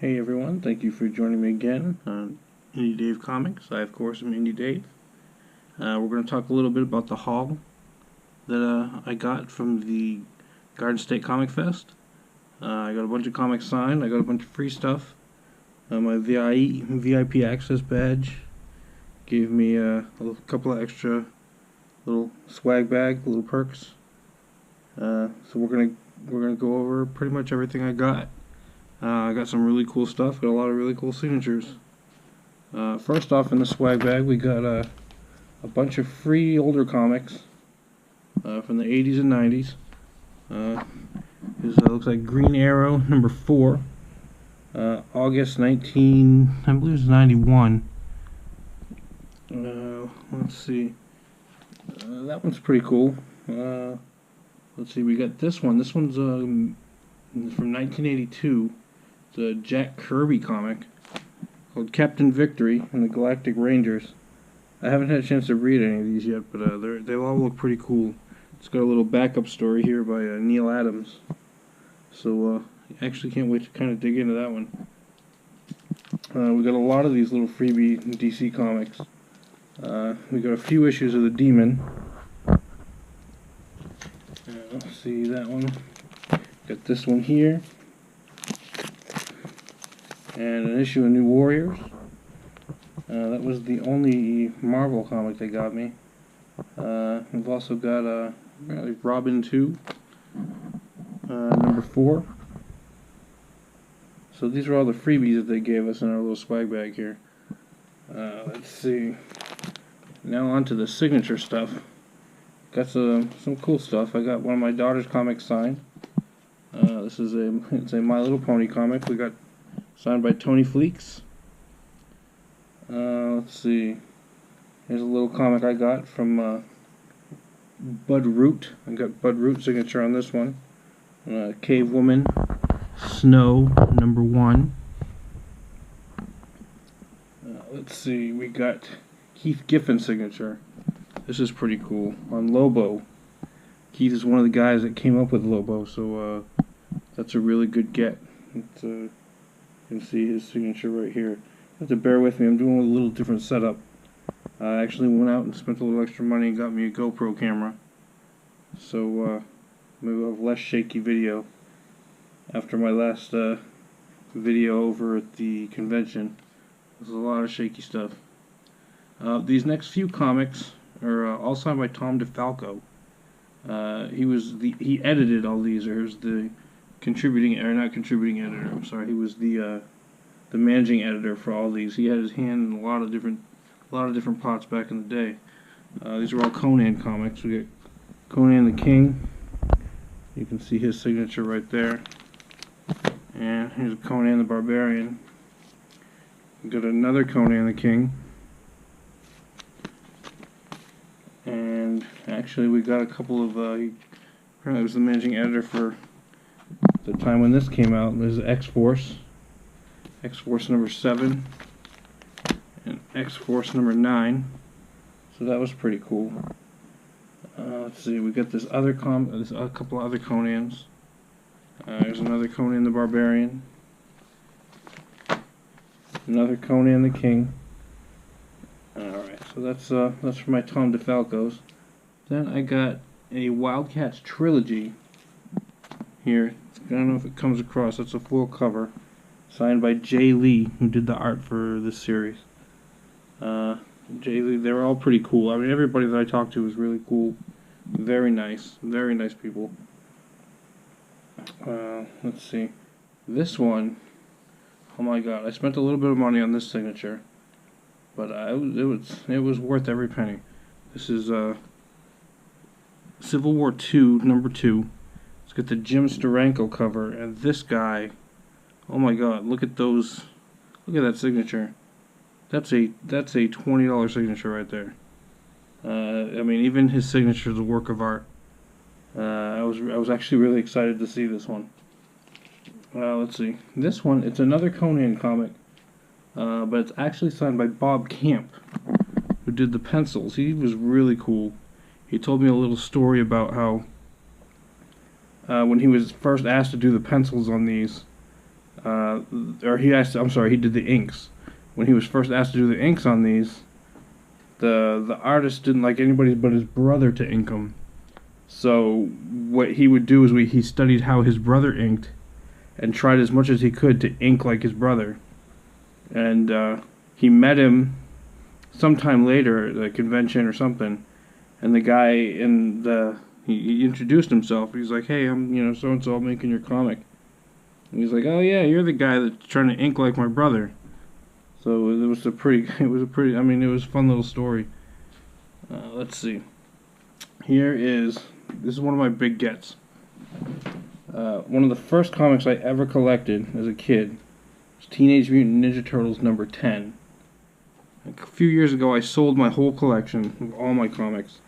Hey everyone, thank you for joining me again on Indie Dave Comics. I, of course, am Indie Dave. We're going to talk a little bit about the haul that I got from the Garden State Comic Fest. I got a bunch of comics signed, I got a bunch of free stuff. My VIP access badge gave me a couple of extra little swag bag, little perks. So we're gonna go over pretty much everything I got. I got some really cool stuff, got a lot of really cool signatures. First off, in the swag bag, we got a bunch of free older comics from the 80s and 90s. This looks like Green Arrow number 4, August 19, I believe it's 91. Let's see. That one's pretty cool. Let's see, we got this one. This one's from 1982. It's a Jack Kirby comic called Captain Victory and the Galactic Rangers. I haven't had a chance to read any of these yet, but they all look pretty cool. It's got a little backup story here by Neil Adams. So actually can't wait to kind of dig into that one. We got a lot of these little freebie DC comics. We got a few issues of The Demon. Let's see that one. Got this one here. And an issue of New Warriors. That was the only Marvel comic they got me. We've also got Robin 2, number 4. So these are all the freebies that they gave us in our little swag bag here. Let's see. Now on to the signature stuff. Got some cool stuff. I got one of my daughter's comics signed. This is it's a My Little Pony comic. We got signed by Tony Fleecs. Let's see. Here's a little comic I got from Bud Root. I got Bud Root signature on this one. Cave Woman, Snow, number 1. Let's see. We got Keith Giffen signature. This is pretty cool. On Lobo. Keith is one of the guys that came up with Lobo, so that's a really good get. You can see his signature right here. You have to bear with me, I'm doing a little different setup. I actually went out and spent a little extra money and got me a GoPro camera. So maybe we'll have less shaky video after my last video over at the convention. There's a lot of shaky stuff. These next few comics are all signed by Tom DeFalco. He edited all these, or he was the not contributing editor. I'm sorry. He was the managing editor for all these. He had his hand in a lot of different pots back in the day. These are all Conan comics. We got Conan the King. You can see his signature right there. And here's Conan the Barbarian. We got another Conan the King. And actually we got a couple of, apparently was the managing editor for the time when this came out. There's X-Force. X-Force number 7. And X-Force number 9. So that was pretty cool. Let's see, we got this other there's a couple of other Conans. There's another Conan the Barbarian. Another Conan the King. Alright, so that's for my Tom DeFalco's. Then I got a Wildcats trilogy here. I don't know if it comes across. That's a full cover. Signed by Jay Lee, who did the art for this series. Jay Lee, they were all pretty cool. I mean, everybody that I talked to was really cool. Very nice people. Let's see. This one, oh my god, I spent a little bit of money on this signature. But it was worth every penny. This is Civil War II, number 2. It's got the Jim Steranko cover, and this guy, oh my god, look at those, look at that signature. That's a $20 signature right there. I mean, even his signature is a work of art. I was actually really excited to see this one. Let's see. This one, it's another Conan comic. But it's actually signed by Bob Camp, who did the pencils. He was really cool. He told me a little story about how when he was first asked to do the pencils on these, or he asked, I'm sorry, he did the inks. When he was first asked to do the inks on these, the artist didn't like anybody but his brother to ink them. So what he would do is he studied how his brother inked and tried as much as he could to ink like his brother. And he met him sometime later at a convention or something, and the guy he introduced himself. He's like, "Hey, I'm so and so. I'm making your comic." And he's like, "Oh yeah, you're the guy that's trying to ink like my brother." So it was a pretty. It was a fun little story. Let's see. This is one of my big gets. One of the first comics I ever collected as a kid was Teenage Mutant Ninja Turtles number 10. A few years ago I sold my whole collection of all my comics,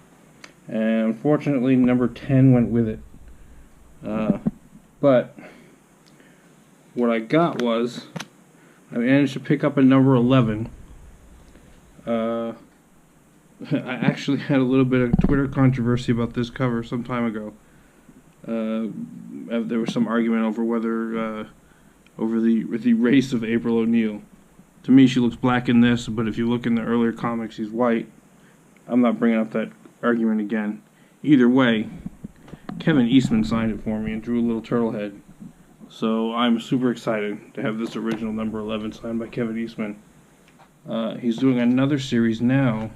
and unfortunately number 10 went with it. But what I got was, I managed to pick up a number 11. I actually had a little bit of Twitter controversy about this cover some time ago. There was some argument over whether over the race of April O'Neil. To me, she looks black in this, but if you look in the earlier comics, she's white. I'm not bringing up that argument again. Either way, Kevin Eastman signed it for me and drew a little turtle head. So I'm super excited to have this original number 11 signed by Kevin Eastman. He's doing another series now,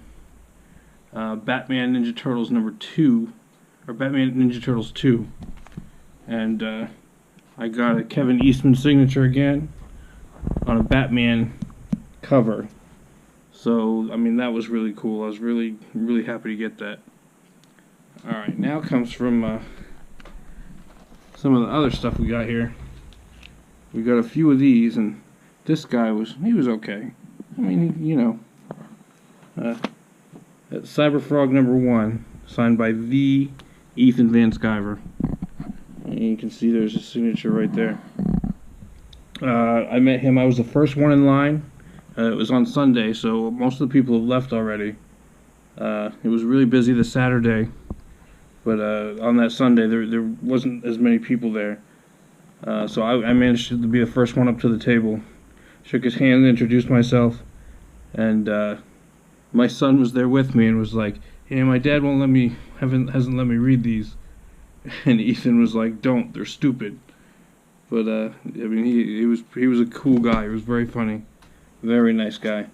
Batman Ninja Turtles number 2, or Batman Ninja Turtles 2. And I got a Kevin Eastman signature again on a Batman cover. So, I mean, that was really cool. I was really, really happy to get that. Alright, now comes from some of the other stuff we got here. We got a few of these, and this guy was okay. I mean, Cyberfrog number 1, signed by the Ethan Van Sciver. And you can see there's his signature right there. I met him, I was the first one in line. It was on Sunday, so most of the people have left already. It was really busy this Saturday, but on that Sunday there wasn't as many people there. So I managed to be the first one up to the table. Shook his hand, introduced myself, and my son was there with me and was like, "Hey, my dad hasn't let me read these." And Ethan was like, "Don't, they're stupid." But I mean, he was a cool guy. He was very funny, very nice guy.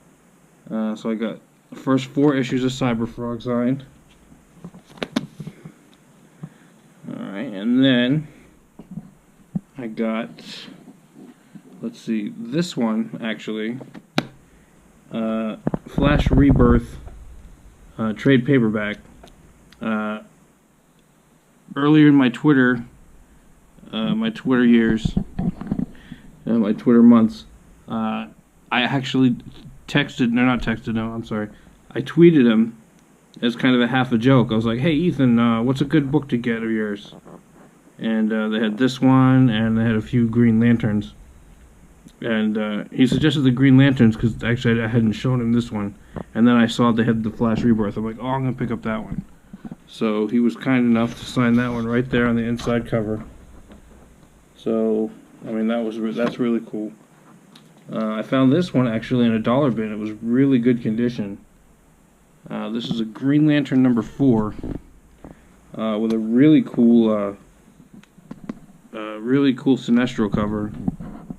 So I got the first 4 issues of Cyberfrog signed. All right, and then I got, let's see, this one actually, Flash Rebirth trade paperback. Earlier in my Twitter years, my Twitter months, I actually I tweeted him as kind of a half a joke. I was like, "Hey Ethan, what's a good book to get of yours?" And they had this one, and they had a few Green Lanterns. And he suggested the Green Lanterns because actually I hadn't shown him this one. And then I saw they had the Flash Rebirth. I'm like, "Oh, I'm gonna pick up that one." So he was kind enough to sign that one right there on the inside cover. So I mean, that's really cool. I found this one actually in a dollar bin. It was really good condition. This is a Green Lantern number 4 with a really cool Sinestro cover,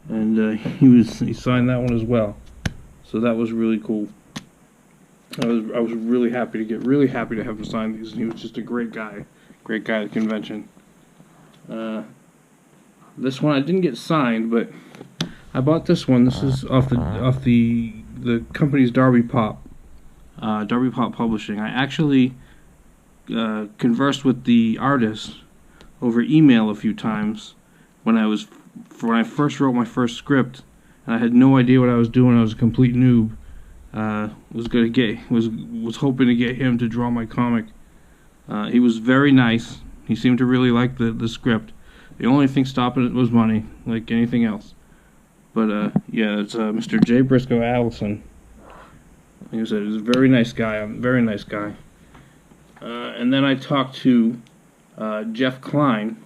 and he signed that one as well. So that was really cool. I was really happy to have him sign these, and he was just a great guy at the convention. This one I didn't get signed, but I bought this one. This is off the company's Darby Pop Publishing. I actually conversed with the artist over email a few times when I first wrote my first script, and I had no idea what I was doing. I was a complete noob. Was hoping to get him to draw my comic. He was very nice. He seemed to really like the script. The only thing stopping it was money, like anything else. But yeah, it's Mr. J. Briscoe Allison. Like I said, he's a very nice guy. And then I talked to Jeff Klein,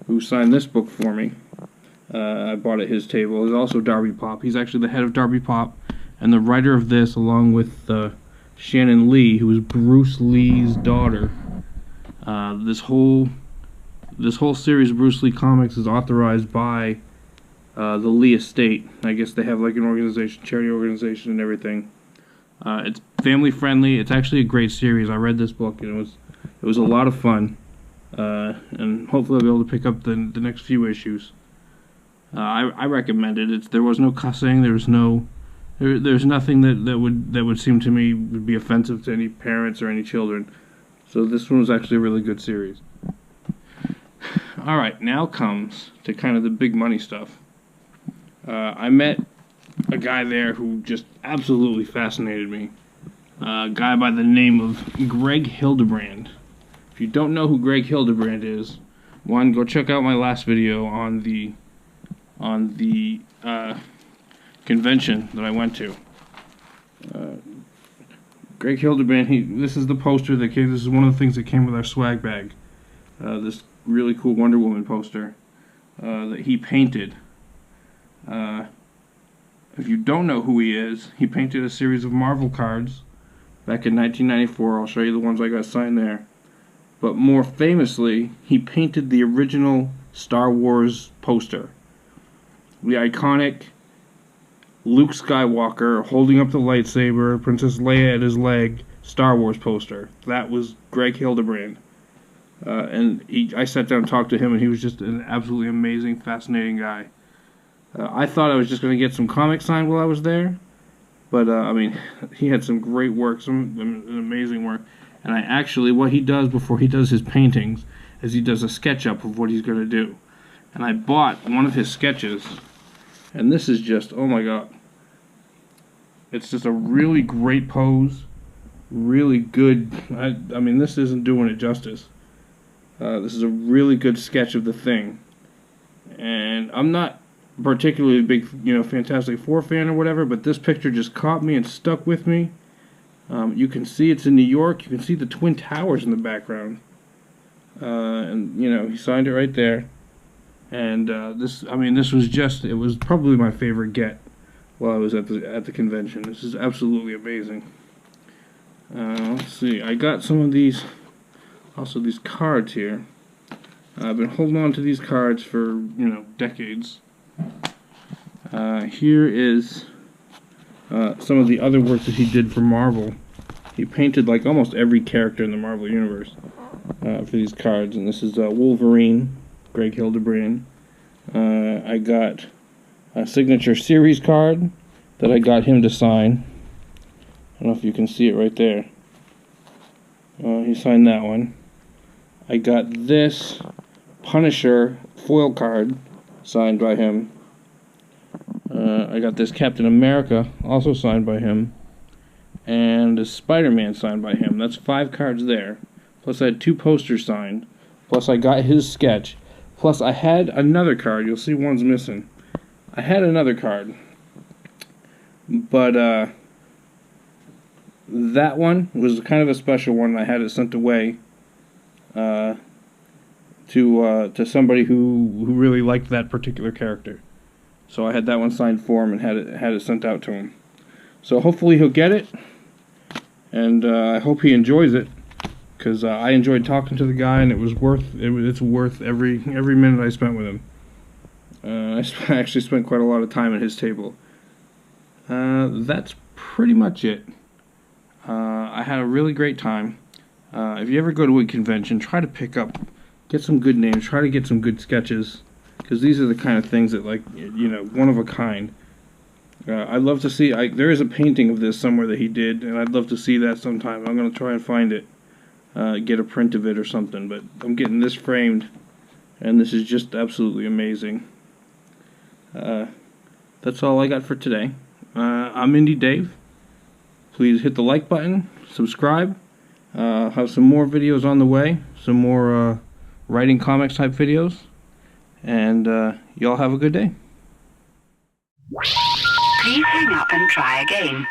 who signed this book for me. I bought at his table. There's also Darby Pop. He's actually the head of Darby Pop, and the writer of this, along with Shannon Lee, who is Bruce Lee's daughter. This whole series of Bruce Lee comics is authorized by the Lee estate. I guess they have like an organization, charity organization, and everything. It's family friendly. It's actually a great series. I read this book, and it was a lot of fun. And hopefully I'll be able to pick up the next few issues. I recommend it. There was no cussing. There's nothing that would seem to me would be offensive to any parents or any children. So this one was actually a really good series. All right, now comes to kind of the big money stuff. I met a guy there who just absolutely fascinated me. A guy by the name of Greg Hildebrand. If you don't know who Greg Hildebrand is, one, go check out my last video on the convention that I went to. Greg Hildebrand, this is the poster that came. This is one of the things that came with our swag bag. This really cool Wonder Woman poster that he painted. If you don't know who he is, he painted a series of Marvel cards back in 1994. I'll show you the ones I got signed there. But more famously, he painted the original Star Wars poster. The iconic Luke Skywalker holding up the lightsaber, Princess Leia at his leg, Star Wars poster. That was Greg Hildebrand. And I sat down and talked to him, and he was just an absolutely amazing, fascinating guy. I thought I was just going to get some comics signed while I was there. But, I mean, he had some great work, some amazing work. And what he does before he does his paintings is he does a sketch-up of what he's going to do. And I bought one of his sketches, and this is just, oh my god. It's just a really great pose, really good. I mean, this isn't doing it justice. This is a really good sketch of the Thing. And I'm not particularly a big, Fantastic Four fan or whatever, but this picture just caught me and stuck with me. You can see it's in New York. You can see the Twin Towers in the background. And, he signed it right there. And this was probably my favorite get while I was at the convention. This is absolutely amazing. Let's see. I got some of these, also these cards here. I've been holding on to these cards for, decades. Here is some of the other work that he did for Marvel. He painted like almost every character in the Marvel Universe for these cards. And this is Wolverine, Greg Hildebrand. I got a signature series card that I got him to sign. I don't know if you can see it right there. He signed that one. I got this Punisher foil card signed by him. I got this Captain America, also signed by him, and a Spider-Man signed by him. That's 5 cards there. Plus I had 2 posters signed. Plus I got his sketch. Plus I had another card. You'll see one's missing. I had another card. But that one was kind of a special one. I had it sent away to somebody who really liked that particular character. So I had that one signed for him and had it sent out to him. So hopefully he'll get it, and I hope he enjoys it, because I enjoyed talking to the guy, and it's worth every minute I spent with him. I actually spent quite a lot of time at his table. That's pretty much it. I had a really great time. If you ever go to a convention, try to get some good names, try to get some good sketches. Because these are the kind of things that, one of a kind. I'd love to see, there is a painting of this somewhere that he did, and I'd love to see that sometime. I'm going to try and find it, get a print of it or something, but I'm getting this framed, and this is just absolutely amazing. That's all I got for today. I'm Indie Dave. Please hit the like button, subscribe, have some more videos on the way, some more writing comics type videos. And y'all have a good day. Please hang up and try again.